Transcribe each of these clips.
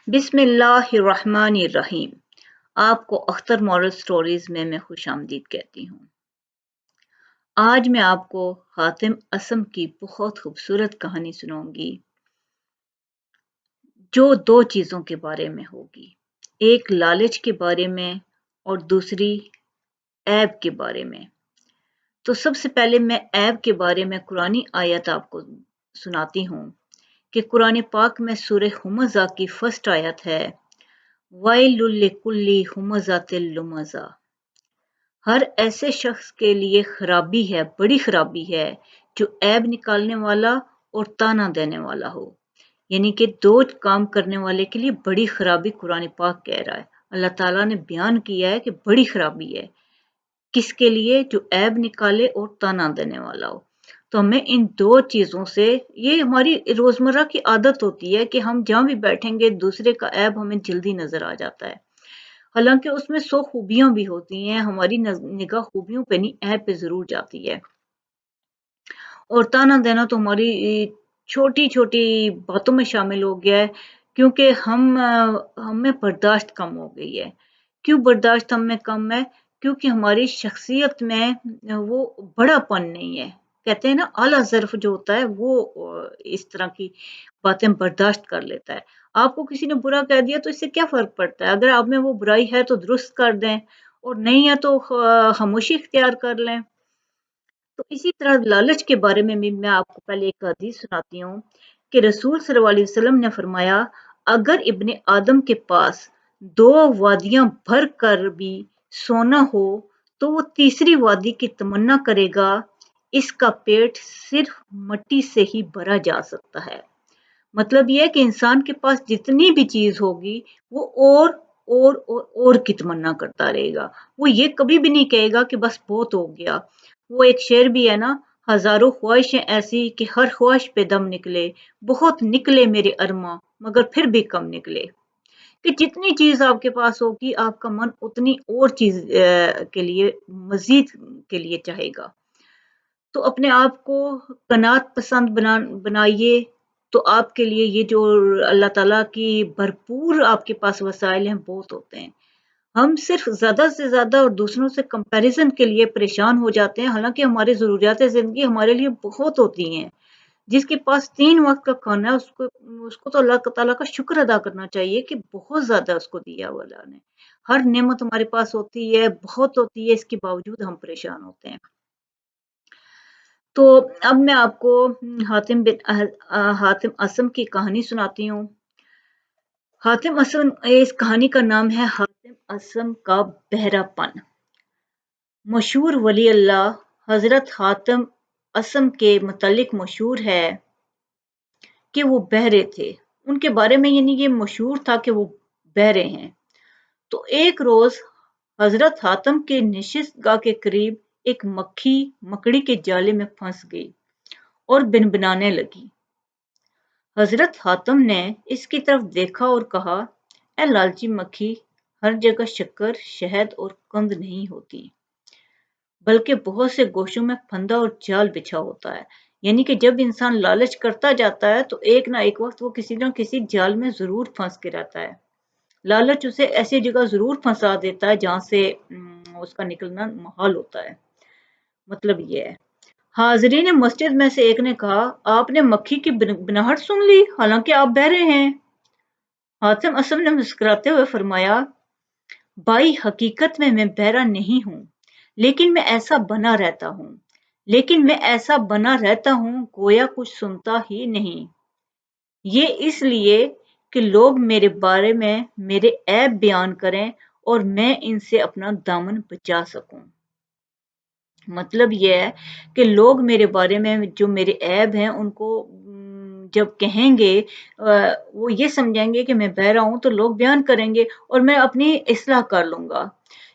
بسم اللہ الرحمن الرحیم۔ آپ کو اختر مورل سٹوریز میں خوش آمدید کہتی ہوں۔ آج میں آپ کو حاتم اسم کی بہت خوبصورت کہانی سناؤں گی جو دو چیزوں کے بارے میں ہوگی، ایک لالچ کے بارے میں اور دوسری عیب کے بارے میں۔ تو سب سے پہلے میں عیب کے بارے میں قرآنی آیت آپ کو سناتی ہوں کہ قرآن پاک میں سورہ ہمزہ کی فرسٹ آیت ہے، وَيْلٌ لِكُلِّ ہُمَزَةٍ لُمَزَةٍ۔ ہر ایسے شخص کے لیے خرابی ہے، بڑی خرابی ہے، جو عیب نکالنے والا اور تانا دینے والا ہو۔ یعنی کہ دو کام کرنے والے کے لیے بڑی خرابی قرآن پاک کہہ رہا ہے۔ اللہ تعالیٰ نے بیان کیا ہے کہ بڑی خرابی ہے کس کے لیے؟ جو عیب نکالے اور تانا دینے والا ہو۔ تو ہمیں ان دو چیزوں سے، یہ ہماری روزمرہ کی عادت ہوتی ہے کہ ہم جہاں بھی بیٹھیں گے دوسرے کا عیب ہمیں جلدی نظر آ جاتا ہے، حالانکہ اس میں 100 خوبیاں بھی ہوتی ہیں، ہماری نگاہ خوبیوں پہ نہیں عیب پہ ضرور جاتی ہے۔ اور تانا دینا تو ہماری چھوٹی چھوٹی باتوں میں شامل ہو گیا ہے، کیونکہ ہم میں برداشت کم ہو گئی ہے۔ کیوں برداشت ہم میں کم ہے؟ کیونکہ ہماری شخصیت میں وہ بڑا پن نہیں ہے۔ کہتے ہیں نا اعلیٰ ظرف جو ہوتا ہے وہ اس طرح کی باتیں برداشت کر لیتا ہے۔ آپ کو کسی نے برا کہہ دیا تو اس سے کیا فرق پڑتا ہے؟ اگر آپ میں وہ برائی ہے تو درست کر دیں، اور نہیں ہے تو خاموشی اختیار کر لیں۔ تو اسی طرح لالچ کے بارے میں بھی میں آپ کو پہلے ایک حدیث سناتی ہوں کہ رسول صلی اللہ علیہ وسلم نے فرمایا، اگر ابن آدم کے پاس 2 وادیاں بھر کر بھی سونا ہو تو وہ تیسری وادی کی تمنا کرے گا، اس کا پیٹ صرف مٹی سے ہی بھرا جا سکتا ہے۔ مطلب یہ ہے کہ انسان کے پاس جتنی بھی چیز ہوگی وہ اور کی تمنا کرتا رہے گا، وہ یہ کبھی بھی نہیں کہے گا کہ بس بہت ہو گیا۔ وہ ایک شعر بھی ہے نا، ہزاروں خواہشیں ایسی کہ ہر خواہش پہ دم نکلے، بہت نکلے میرے ارماں مگر پھر بھی کم نکلے۔ کہ جتنی چیز آپ کے پاس ہوگی آپ کا من اتنی اور چیز کے لیے، مزید کے لیے چاہے گا۔ تو اپنے آپ کو قناعت پسند بنائیے، تو آپ کے لیے یہ جو اللہ تعالیٰ کی بھرپور آپ کے پاس وسائل ہیں بہت ہوتے ہیں۔ ہم صرف زیادہ سے زیادہ اور دوسروں سے کمپیریزن کے لیے پریشان ہو جاتے ہیں، حالانکہ ہماری ضروریات زندگی ہمارے لیے بہت ہوتی ہیں۔ جس کے پاس 3 وقت کا کھانا ہے اس کو تو اللہ تعالیٰ کا شکر ادا کرنا چاہیے کہ بہت زیادہ اس کو دیا ہوا اللہ نے۔ ہر نعمت ہمارے پاس ہوتی ہے، بہت ہوتی ہے، اس کے باوجود ہم پریشان ہوتے ہیں۔ تو اب میں آپ کو حاتم اسم کی کہانی سناتی ہوں۔ حاتم اسم، اس کہانی کا نام ہے حاتم اسم کا بہرا پن۔ مشہور ولی اللہ حضرت حاتم اسم کے متعلق مشہور ہے کہ وہ بہرے تھے۔ ان کے بارے میں یعنی یہ مشہور تھا کہ وہ بہرے ہیں۔ تو ایک روز حضرت حاتم کے نشست گاہ کے قریب ایک مکھی مکڑی کے جالے میں پھنس گئی اور بنبنانے لگی۔ حضرت حاتم نے اس کی طرف دیکھا اور کہا، اے لالچی مکھی، ہر جگہ شکر، شہد اور قند نہیں ہوتی، بلکہ بہت سے گوشوں میں پھندا اور جال بچھا ہوتا ہے۔ یعنی کہ جب انسان لالچ کرتا جاتا ہے تو ایک نہ ایک وقت وہ کسی نہ کسی جال میں ضرور پھنس کے رہتا ہے۔ لالچ اسے ایسی جگہ ضرور پھنسا دیتا ہے جہاں سے اس کا نکلنا محال ہوتا ہے۔ مطلب یہ ہے۔ حاضرین مسجد میں سے ایک نے کہا، آپ نے مکھی کی بنبناہٹ سن لی حالانکہ آپ بہرے ہیں؟ حاتم اسم نے مسکراتے ہوئے فرمایا، بھائی حقیقت میں بہرا نہیں ہوں، لیکن میں ایسا بنا رہتا ہوں گویا کچھ سنتا ہی نہیں۔ یہ اس لیے کہ لوگ میرے بارے میں میرے عیب بیان کریں اور میں ان سے اپنا دامن بچا سکوں۔ مطلب یہ ہے کہ لوگ میرے بارے میں جو میرے عیب ہیں ان کو جب کہیں گے، وہ یہ سمجھیں گے کہ میں بہرا ہوں تو لوگ بیان کریں گے اور میں اپنی اصلاح کر لوں گا۔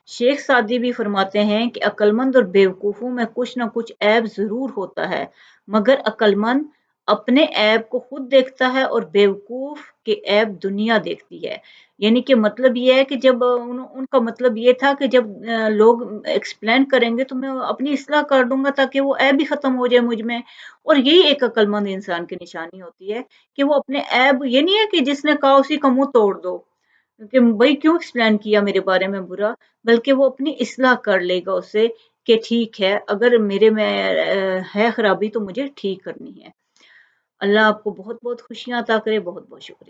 شیخ سعدی بھی فرماتے ہیں کہ عقل مند اور بیوقوفوں میں کچھ نہ کچھ عیب ضرور ہوتا ہے، مگر عقل مند اپنے عیب کو خود دیکھتا ہے اور بیوقوف کے عیب دنیا دیکھتی ہے۔ یعنی کہ مطلب یہ ہے کہ جب ان کا مطلب یہ تھا کہ جب لوگ ایکسپلین کریں گے تو میں اپنی اصلاح کر دوں گا تاکہ وہ عیب بھی ختم ہو جائے مجھ میں۔ اور یہی ایک عقل مند انسان کی نشانی ہوتی ہے کہ وہ اپنے عیب، یہ نہیں ہے کہ جس نے کہا اسی کا منہ توڑ دو کہ بھائی کیوں ایکسپلین کیا میرے بارے میں برا، بلکہ وہ اپنی اصلاح کر لے گا اس سے کہ ٹھیک ہے اگر میرے میں ہے خرابی تو مجھے ٹھیک کرنی ہے۔ اللہ آپ کو بہت بہت خوشیاں عطا کرے، بہت بہت شکریہ۔